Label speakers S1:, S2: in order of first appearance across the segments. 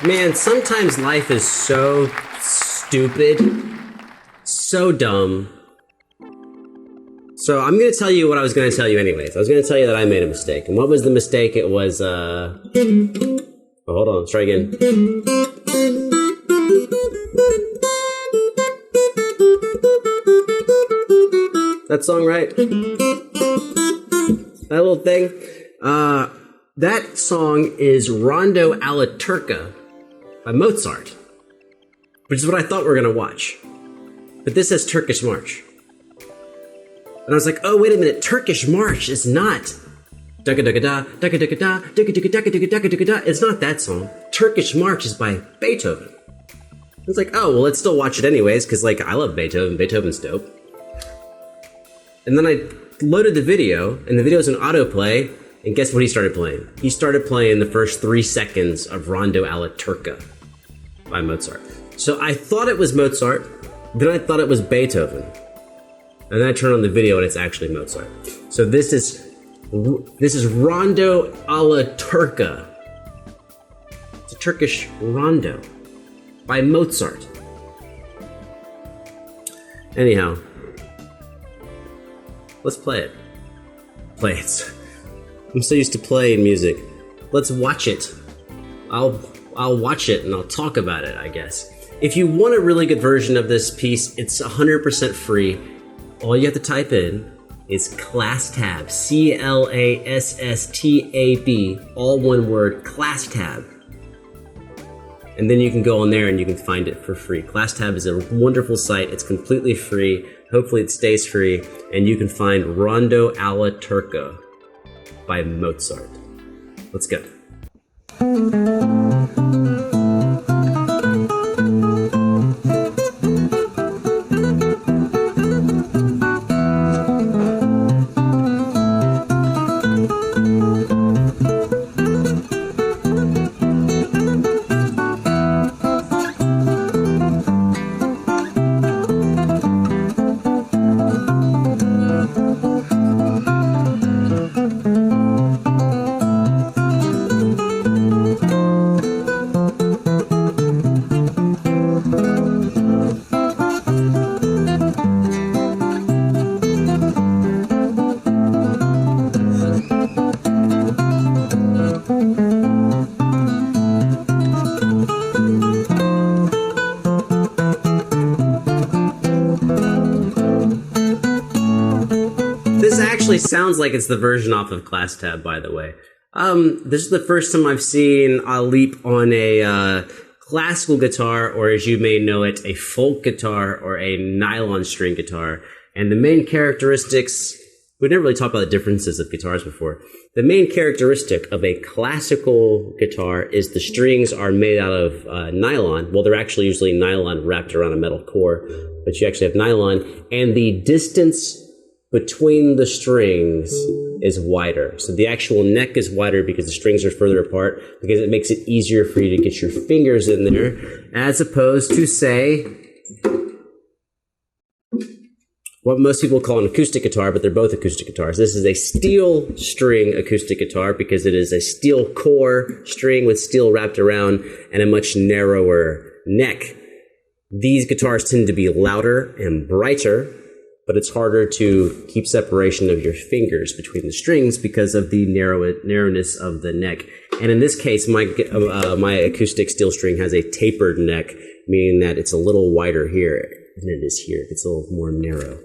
S1: Man, sometimes life is so stupid, so dumb. So I'm going to tell you what I was going to tell you anyways. I was going to tell you that I made a mistake. And what was the mistake? It was, oh, hold on, let's try again. That song, right? That little thing. That song is Rondo alla Turca by Mozart, which is what I thought we were going to watch. But this says Turkish March. And I was like, oh, wait a minute, Turkish March is not it's not that song. Turkish March is by Beethoven. I was like, oh, well, let's still watch it anyways, because, like, I love Beethoven. Beethoven's dope. And then I loaded the video, and the video's in autoplay, and guess what he started playing? He started playing the first 3 seconds of Rondo alla Turca by Mozart. So I thought it was Mozart, then I thought it was Beethoven. And then I turned on the video and it's actually Mozart. So this is Rondo alla Turca. It's a Turkish rondo by Mozart. Anyhow, let's play it. Play it. I'm so used to playing music. Let's watch it. I'll watch it and I'll talk about it, I guess. If you want a really good version of this piece, it's 100% free. All you have to type in is class tab, CLASSTAB, all one word, class tab. And then you can go on there and you can find it for free. Class tab is a wonderful site. It's completely free. Hopefully it stays free. And you can find Rondo alla Turca by Mozart. Let's go. Sounds like it's the version off of Class Tab, by the way. This is the first time I've seen Alip on a classical guitar, or as you may know it, a folk guitar or a nylon string guitar. And the main characteristics, we never really talked about the differences of guitars before. The main characteristic of a classical guitar is the strings are made out of nylon. Well, they're actually usually nylon wrapped around a metal core, but you actually have nylon. And the distance between the strings is wider. So the actual neck is wider because the strings are further apart, because it makes it easier for you to get your fingers in there, as opposed to, say, what most people call an acoustic guitar, but they're both acoustic guitars. This is a steel string acoustic guitar because it is a steel core string with steel wrapped around and a much narrower neck. These guitars tend to be louder and brighter, but it's harder to keep separation of your fingers between the strings because of the narrowness of the neck. And in this case, my acoustic steel string has a tapered neck, meaning that it's a little wider here than it is here. It's a little more narrow.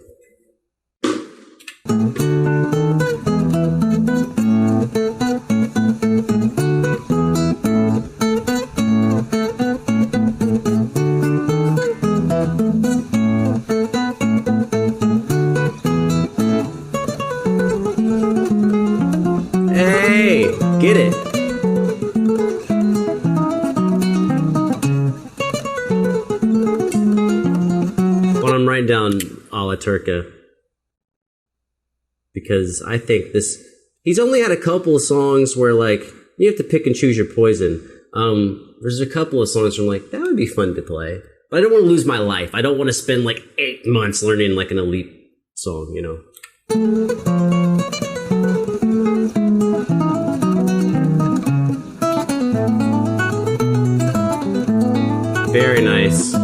S1: Get it. Well, I'm writing down alla Turca because I think this, he's only had a couple of songs where, like, you have to pick and choose your poison. There's a couple of songs where I'm like, that would be fun to play, but I don't want to lose my life. I don't want to spend like 8 months learning like an Alip song, you know. Very nice.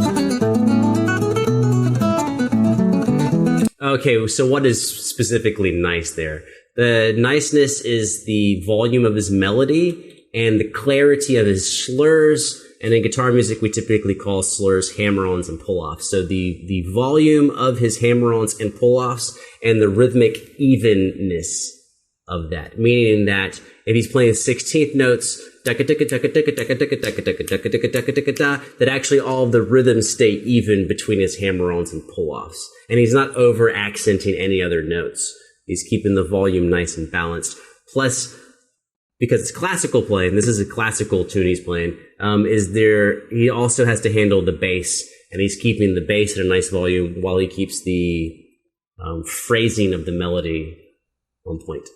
S1: Okay, so what is specifically nice there? The niceness is the volume of his melody and the clarity of his slurs. And in guitar music, we typically call slurs hammer-ons and pull-offs. So the volume of his hammer-ons and pull-offs and the rhythmic evenness of that, meaning that if he's playing 16th notes, that actually all of the rhythms stay even between his hammer-ons and pull-offs. And he's not over-accenting any other notes. He's keeping the volume nice and balanced. Plus, because it's classical playing, this is a classical tune he's playing, he also has to handle the bass, and he's keeping the bass at a nice volume while he keeps the phrasing of the melody on point.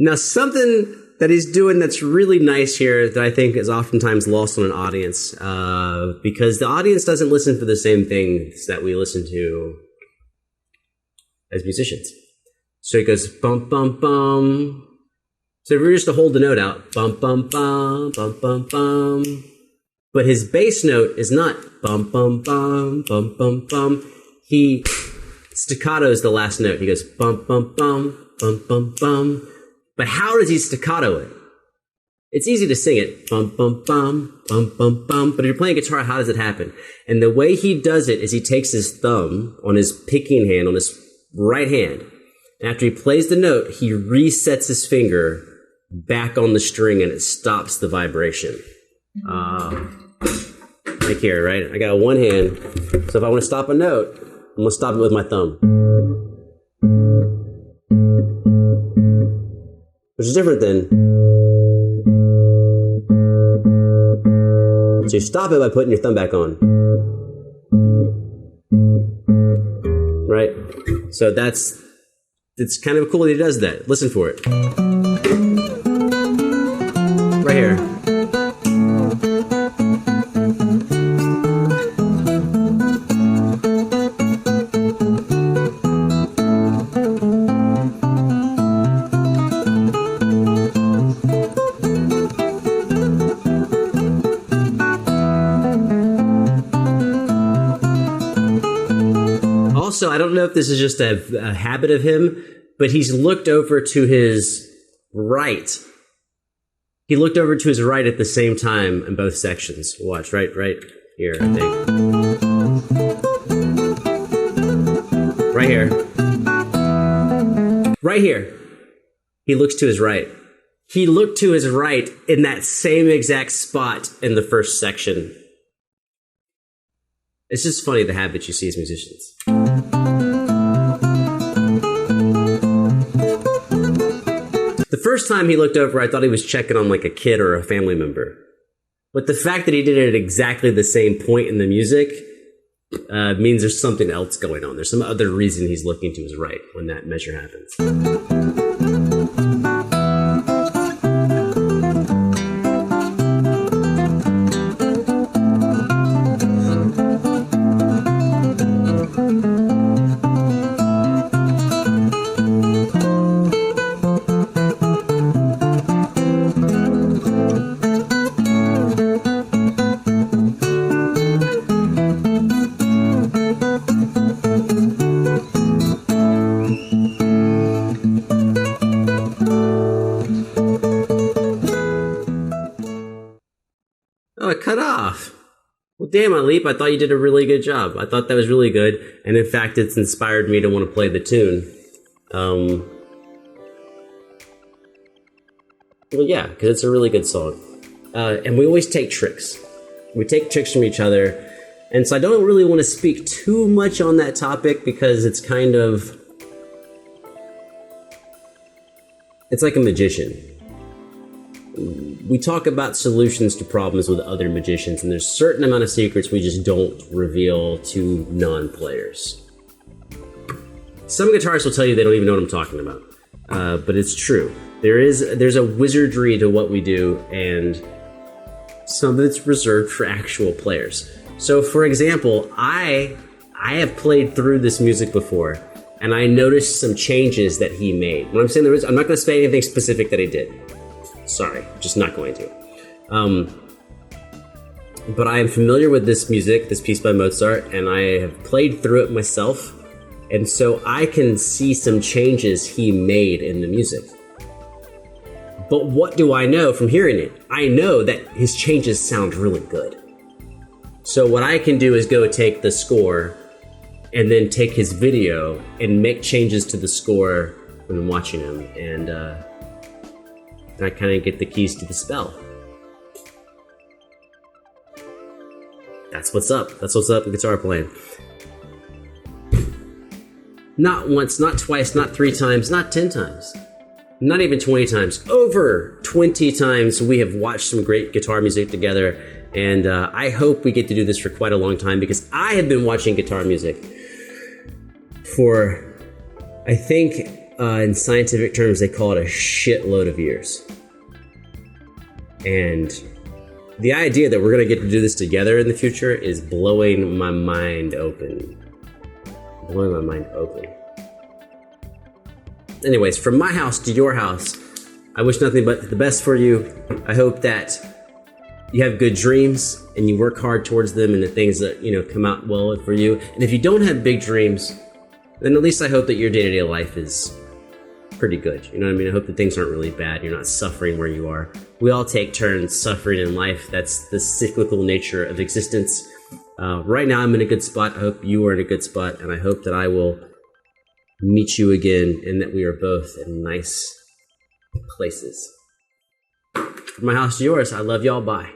S1: Now, something that he's doing that's really nice here that I think is oftentimes lost on an audience, because the audience doesn't listen for the same things that we listen to as musicians. So he goes bum bum bum. So if we were just to hold the note out, bum bum bum bum bum bum, but his bass note is not bum bum bum bum bum bum. He staccatos the last note. He goes bum bum bum bum bum bum. But how does he staccato it? It's easy to sing it, bum, bum, bum, bum, bum, bum. But if you're playing guitar, how does it happen? And the way he does it is he takes his thumb on his picking hand, on his right hand. And after he plays the note, he resets his finger back on the string and it stops the vibration. Like here, right? I got one hand. So if I want to stop a note, I'm going to stop it with my thumb. Which is different than. So you stop it by putting your thumb back on. Right? So it's kind of cool that he does that. Listen for it. Right here. Also, I don't know if this is just a habit of him, but he's looked over to his right. He looked over to his right at the same time in both sections. Watch, right here, I think. Right here. Right here. He looks to his right. He looked to his right in that same exact spot in the first section. It's just funny the habit you see as musicians. The first time he looked over, I thought he was checking on like a kid or a family member. But the fact that he did it at exactly the same point in the music means there's something else going on. There's some other reason he's looking to his right when that measure happens. Oh, it cut off. Well, damn, Alip, I thought you did a really good job. I thought that was really good. And in fact, it's inspired me to want to play the tune. Well, yeah, because it's a really good song. And we always take tricks. We take tricks from each other. And so I don't really want to speak too much on that topic because it's kind of... It's like a magician. We talk about solutions to problems with other magicians, and there's a certain amount of secrets we just don't reveal to non-players. Some guitarists will tell you they don't even know what I'm talking about, but it's true. There's a wizardry to what we do, and some that's reserved for actual players. So, for example, I have played through this music before, and I noticed some changes that he made. When I'm saying I'm not going to say anything specific that he did. Sorry, just not going to. But I am familiar with this music, this piece by Mozart, and I have played through it myself, and so I can see some changes he made in the music. But what do I know from hearing it? I know that his changes sound really good. So what I can do is go take the score and then take his video and make changes to the score when I'm watching him, and I kind of get the keys to the spell. That's what's up. That's what's up with guitar playing. Not once, not twice, not 3 times, not 10 times. Not even 20 times. Over 20 times we have watched some great guitar music together, and I hope we get to do this for quite a long time, because I have been watching guitar music for, I think in scientific terms they call it a shitload of years. And the idea that we're going to get to do this together in the future is blowing my mind open. Blowing my mind open. Anyways, from my house to your house, I wish nothing but the best for you. I hope that you have good dreams and you work hard towards them, and the things that, come out well for you. And if you don't have big dreams, then at least I hope that your day-to-day life is pretty good. You know what I mean? I hope that things aren't really bad. You're not suffering where you are. We all take turns suffering in life. That's the cyclical nature of existence. Right now I'm in a good spot. I hope you are in a good spot, and I hope that I will meet you again and that we are both in nice places. From my house to yours, I love y'all. Bye.